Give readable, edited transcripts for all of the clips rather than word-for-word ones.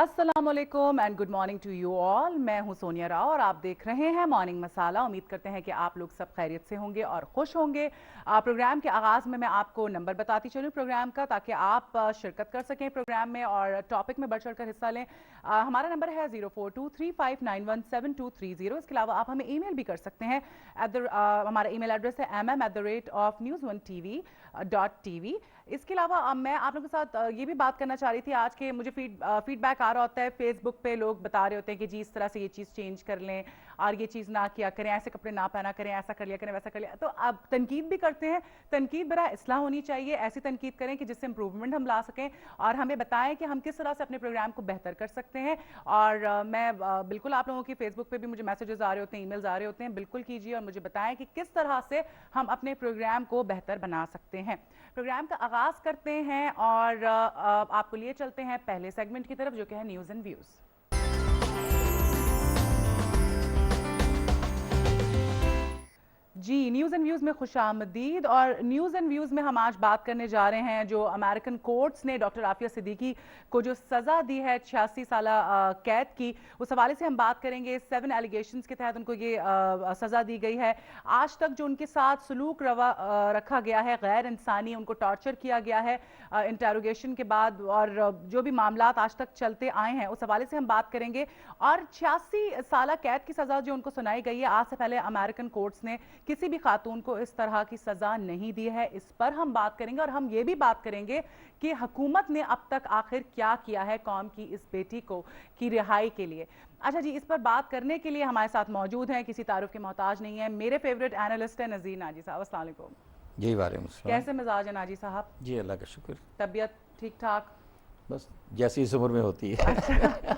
अस्सलाम वालेकुम and good morning to you all. मैं हूं सोनिया राव और आप देख रहे हैं मॉर्निंग मसाला। उम्मीद करते हैं कि आप लोग सब खैरियत से होंगे और खुश होंगे। प्रोग्राम के आगाज़ में मैं आपको नंबर बताती चलूं प्रोग्राम का, ताकि आप शिरकत कर सकें प्रोग्राम में और टॉपिक में बढ़ चढ़ कर हिस्सा लें। हमारा नंबर है 0423591723 इसके अलावा आप हमें ईमेल भी कर सकते हैं। हमारा ईमेल एड्रेस है mm@news1tv.tv। इसके अलावा मैं आप लोगों के साथ ये भी बात करना चाह रही थी आज के, मुझे फीडबैक आ रहा होता है फेसबुक पे, लोग बता रहे होते हैं कि जी इस तरह से ये चीज़ चेंज कर लें और ये चीज़ ना किया करें, ऐसे कपड़े ना पहना करें, ऐसा कर लिया करें, वैसा कर लिया। तो अब तनकीद भी करते हैं, तनकीद बरा इस्लाह होनी चाहिए। ऐसी तनकीद करें कि जिससे इंप्रूवमेंट हम ला सकें और हमें बताएं कि हम किस तरह से अपने प्रोग्राम को बेहतर कर सकते हैं। और मैं बिल्कुल आप लोगों की फेसबुक पे भी मुझे मैसेजेस आ रहे होते हैं, ईमेल्स आ रहे होते हैं, बिल्कुल कीजिए और मुझे बताएं कि किस तरह से हम अपने प्रोग्राम को बेहतर बना सकते हैं। प्रोग्राम का आगाज़ करते हैं और आपको लिए चलते हैं पहले सेगमेंट की तरफ, जो कि है न्यूज़ एंड व्यूज़। जी, न्यूज़ एंड व्यूज़ में खुशामदीद। और न्यूज़ एंड व्यूज़ में हम आज बात करने जा रहे हैं जो अमेरिकन कोर्ट्स ने डॉक्टर आफिया सिद्दीकी को जो सज़ा दी है 86 साला कैद की, उस हवाले से हम बात करेंगे। 7 एलिगेशंस के तहत उनको ये सज़ा दी गई है। आज तक जो उनके साथ सलूक रखा गया है गैर इंसानी, उनको टॉर्चर किया गया है इंटरोगेशन के बाद, और जो भी मामलात आज तक चलते आए हैं उस हवाले से हम बात करेंगे। और 86 साला कैद की सज़ा जो उनको सुनाई गई है, आज से पहले अमेरिकन कोर्ट्स ने किसी भी खातून को इस तरह की सज़ा नहीं दी है, इस पर हम बात करेंगे। और हम ये भी बात करेंगे कि हुकूमत ने अब तक आखिर क्या किया है कौम की इस बेटी को की रिहाई के लिए। अच्छा जी, इस पर बात करने के लिए हमारे साथ मौजूद हैं, किसी तारुफ के मोहताज नहीं है, मेरे फेवरेट एनालिस्ट हैं नज़ीर नाजी साहब। अस्सलाम वालेकुम। जी वालेकुम अस्सलाम। कैसे मिजाज है नाजी साहब? जी अल्लाह का शुक्र, तबीयत ठीक ठाक? बस जैसी इस उम्र में होती है। अच्छा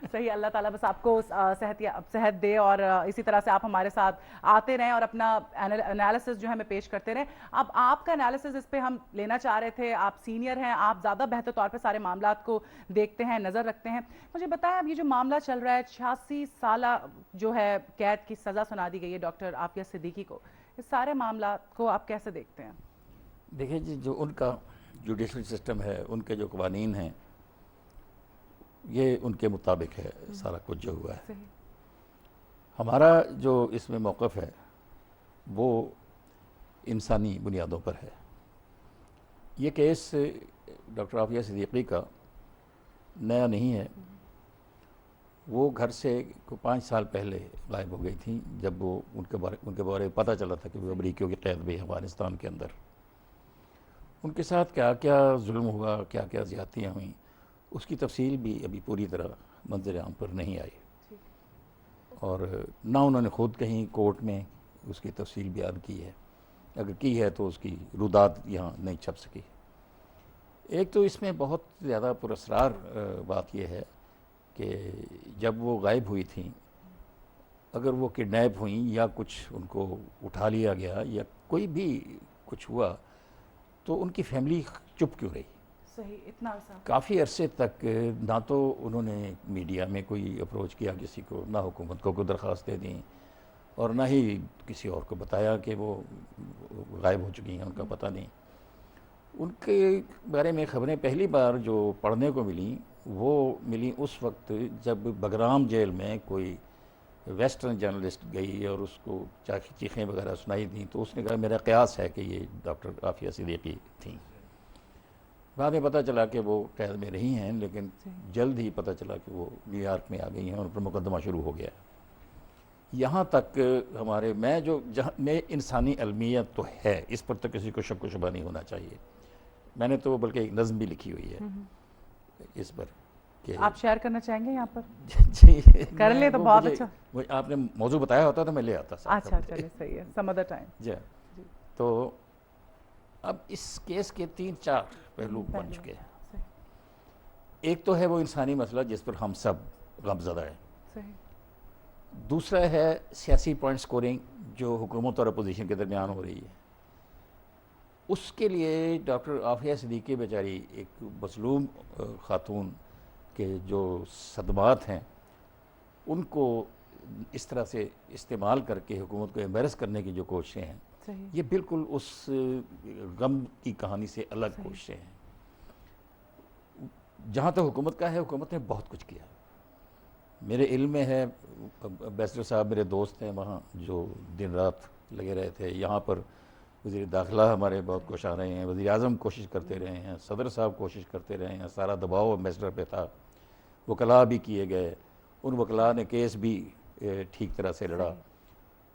सही, अल्लाह ताला बस आपको सेहत दे और इसी तरह से आप हमारे साथ आते रहें और अपना एनालिसिस जो है हमें पेश करते रहें। अब आपका एनालिसिस इस पे हम लेना चाह रहे थे, आप सीनियर हैं, आप ज़्यादा बेहतर तौर पे सारे मामलात को देखते हैं, नज़र रखते हैं। मुझे बताएं, अब ये जो मामला चल रहा है 86 साला जो है कैद की सज़ा सुना दी गई है डॉक्टर आफिया सिद्दीकी को, इस सारे मामला को आप कैसे देखते हैं? देखिए जी, जो उनका जुडिशल सिस्टम है, उनके जो कवानीन हैं, ये उनके मुताबिक है सारा कुछ जो हुआ है। हमारा जो इसमें मौक़िफ़ है वो इंसानी बुनियादों पर है। ये केस डॉक्टर आफिया सिद्दीकी का नया नहीं है। वो घर से 5 साल पहले गायब हो गई थी, जब वो उनके बारे में पता चला था कि वो अमरीकियों की कैद में अफ़गानिस्तान के अंदर। उनके साथ क्या क्या जुल्म हुआ, क्या क्या ज़्यादतियाँ हुई, उसकी तफसील भी अभी पूरी तरह मंज़र आम पर नहीं आई, और ना उन्होंने ख़ुद कहीं कोर्ट में उसकी तफसील बयान की है। अगर की है तो उसकी रुदात यहाँ नहीं छप सकी। एक तो इसमें बहुत ज़्यादा पुरअसरार बात यह है कि जब वो गायब हुई थी, अगर वो किडनैप हुई या कुछ उनको उठा लिया गया या कोई भी कुछ हुआ, तो उनकी फैमिली चुप क्यों रही? सही, इतना अर्सा काफ़ी अरसे तक ना तो उन्होंने मीडिया में कोई अप्रोच किया किसी को, ना हुकूमत को कोई दरख्वास्तें दी, और ना ही किसी और को बताया कि वो गायब हो चुकी हैं, उनका पता नहीं। उनके बारे में ख़बरें पहली बार जो पढ़ने को मिली वो मिली उस वक्त जब बगराम जेल में कोई वेस्टर्न जर्नलिस्ट गई और उसको चीखें वगैरह सुनाई दी, तो उसने कहा मेरा क़यास है कि ये डॉक्टर आफिया सिद्दीकी थी। बाद में पता चला कि वो कैद में रही हैं, लेकिन जल्द ही पता चला कि वो न्यूयॉर्क में आ गई हैं और उन पर मुकदमा शुरू हो गया। यहाँ तक हमारे जहाँ में इंसानी अलमियत तो है, इस पर तो किसी को शक व शुबा नहीं होना चाहिए। मैंने तो बल्कि एक नज़्म भी लिखी हुई है इस पर कि आप शेयर करना चाहेंगे यहाँ पर? जी कर ले तो बहुत अच्छा। वो आपने मौजू बताया होता तो मैं ले आता। अच्छा चलिए, सही है, सम अदर टाइम। जी, तो अब इस केस के 3-4 पहलू बन चुके हैं। एक तो है वो इंसानी मसला जिस पर हम सब गमज़दा हैं। दूसरा है सियासी पॉइंट स्कोरिंग जो हुकूमत और अपोजिशन के दरमियान हो रही है। उसके लिए डॉक्टर आफिया सिद्दीकी बेचारी एक मज़लूम खातून के जो सदमात हैं उनको इस तरह से इस्तेमाल करके हुकूमत को एम्बेरस करने की जो कोशिशें हैं, ये बिल्कुल उस गम की कहानी से अलग कोशिशें हैं। جہاں تک حکومت کا ہے، حکومت نے بہت کچھ کیا. میرے علم میں ہے، بیسٹر صاحب میرے دوست ہیں وہاں جو دن رات لگے رہے تھے. یہاں پر وزیر داخلہ ہمارے بہت کوشش آ رہے ہیں، وزیر اعظم کوشش کرتے رہے ہیں، صدر صاحب کوشش کرتے رہے ہیں. سارا دباؤ ایمبیسڈر پہ تھا. وکلاء بھی کیے گئے، ان وکلاء نے کیس بھی ٹھیک طرح سے لڑا.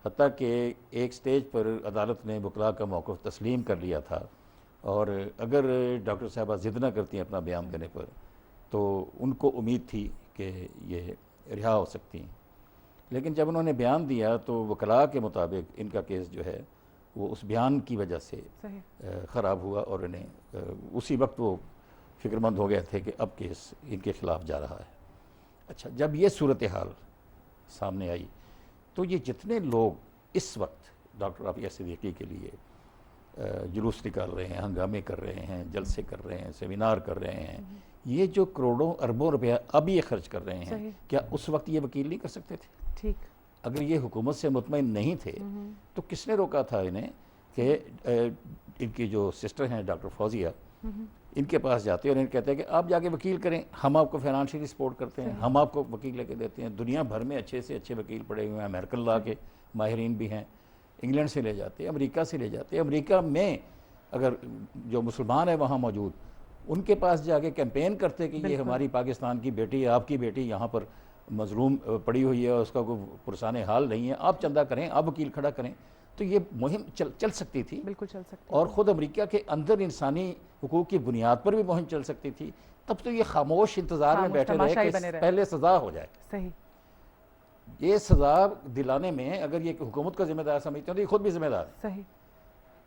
حتیٰ کہ ایک سٹیج پر عدالت نے وکلاء کا موقف تسلیم کر لیا تھا، اور اگر ڈاکٹر صاحبہ ضد نہ کرتی ہیں اپنا بیان دینے پر تو ان کو امید تھی کہ یہ رہا ہو سکتی ہیں. لیکن جب انہوں نے بیان دیا تو وکلاء کے مطابق ان کا کیس جو ہے وہ اس بیان کی وجہ سے خراب ہوا، اور انہیں اسی وقت وہ فکر مند ہو گئے تھے کہ اب کیس ان کے خلاف جا رہا ہے. اچھا، جب یہ صورتحال سامنے آئی تو یہ جتنے لوگ اس وقت ڈاکٹر عافیہ صدیقی کے لیے جلوس نکال رہے ہیں، ہنگامے کر رہے ہیں، جلسے کر رہے ہیں، سیمینار کر رہے ہیں، یہ جو کروڑوں اربوں روپیہ اب یہ خرچ کر رہے ہیں، کیا اس وقت یہ وکیل نہیں کر سکتے تھے؟ ٹھیک. اگر یہ حکومت سے مطمئن نہیں تھے تو کس نے روکا تھا انہیں کہ ان کی جو سسٹر ہیں ڈاکٹر فوزیہ، ان کے پاس جاتے ہیں اور انہیں کہتے ہیں کہ آپ جا کے وکیل کریں، ہم آپ کو فائنانشلی سپورٹ کرتے ہیں، ہم آپ کو وکیل لے کے دیتے ہیں. دنیا بھر میں اچھے سے اچھے وکیل پڑے ہوئے ہیں، امریکن لا کے ماہرین بھی ہیں، انگلینڈ سے لے جاتے ہیں، امریکہ سے لے جاتے ہیں. امریکہ میں اگر جو مسلمان ہیں وہاں موجود، ان کے پاس جا کے کیمپین کرتے کہ یہ ہماری پاکستان کی بیٹی، آپ کی بیٹی یہاں پر مظلوم پڑی ہوئی ہے اور اس کا کوئی پرسان حال نہیں ہے، آپ چندہ کریں، آپ وکیل کھڑا کریں. تو یہ مہم چل سکتی تھی، بالکل چل سکتی، اور خود امریکہ کے اندر انسانی حقوق کی بنیاد پر بھی مہم چل سکتی تھی. تب تو یہ خاموش انتظار میں بیٹھے رہے کہ پہلے سزا ہو جائے. صحیح. یہ سزا دلانے میں اگر یہ حکومت کا ذمہ دار سمجھتے ہیں تو یہ خود بھی ذمہ دار ہے. صحیح.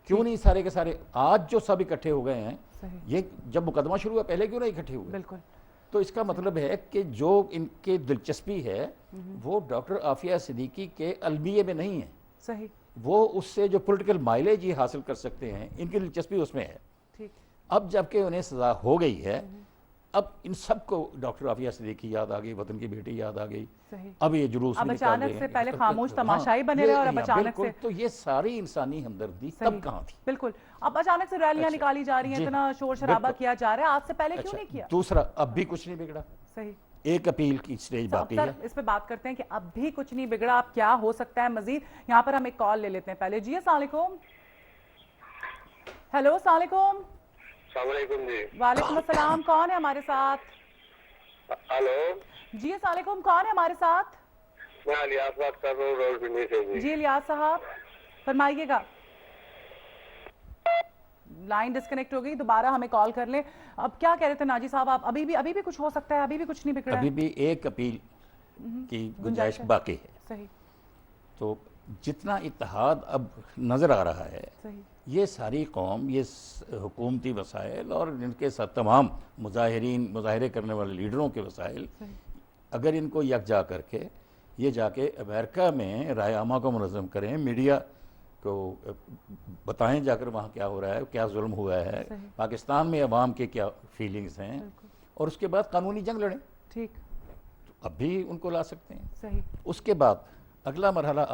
کیوں نہیں سارے کے سارے آج جو سب اکٹھے ہو گئے ہیں، یہ جب مقدمہ شروع ہوا پہلے کیوں نہیں اکٹھے ہوئے؟ بالکل. تو اس کا مطلب ہے کہ جو ان کی دلچسپی ہے وہ ڈاکٹر عافیہ صدیقی کے المیے میں نہیں ہے. صحیح. وہ اس سے جو پولیٹیکل مائلیج یہ حاصل کر سکتے ہیں، ان کی دلچسپی اس میں ہے. ٹھیک. اب جب کہ انہیں سزا ہو گئی ہے، اب ان سب کو ڈاکٹر عافیہ صدیقی یاد آ گئی، وطن کی بیٹی یاد آ گئی. اب یہ جلوس اب اچانک سے پہلے خاموش تماشائی بنے رہے اور اب اچانک سے، تو یہ ساری انسانی ہمدردی تب کہاں تھی؟ بالکل. اب اچانک سے ریلیاں نکالی جا رہی ہیں، اتنا شور شرابہ کیا جا رہا ہے، آج سے پہلے کیوں نہیں کیا؟ دوسرا، اب بھی کچھ نہیں بگڑا. صحیح. ایک اپیل کی سٹیج باقی ہے. اس پہ بات کرتے ہیں کہ اب بھی کچھ نہیں بگڑا، اب کیا ہو سکتا ہے مزید. یہاں پر ہم ایک کال لے لیتے ہیں پہلے. جی السلام علیکم. ہیلو، السلام علیکم. السلام علیکم. جی وعلیکم السلام. کون ہے ہمارے ساتھ؟ ہلو. جی السلام علیکم. کون ہے ہمارے ساتھ؟ میں الیاس بات کر رہا ہوں راولپنڈی سے. جی الیاس صاحب فرمائیے گا. لائن ڈسکنیکٹ ہو گئی، دوبارہ ہمیں کال کر لیں. اب کیا کہہ رہے تھے ناجی صاحب آپ؟ ابھی بھی کچھ ہو سکتا ہے، ابھی بھی کچھ نہیں بگڑا ہے. ابھی بھی ایک اپیل کی گنجائش باقی ہے. صحیح. تو جتنا اتحاد اب نظر آ رہا ہے، صحیح. یہ ساری قوم، یہ حکومتی وسائل اور ان کے ساتھ تمام مظاہرے کرنے والے لیڈروں کے وسائل، اگر ان کو یکجا کر کے یہ جا کے امریکہ میں رائے عامہ کو منظم کریں، میڈیا کو بتائیں جا کر وہاں کیا ہو رہا ہے، کیا ظلم ہوا ہے، پاکستان میں عوام کے کیا فیلنگز ہیں، اور اس کے بعد قانونی جنگ لڑیں. ٹھیک. اب بھی ان کو لا سکتے ہیں. صحیح. اس کے بعد اگلا مرحلہ آتا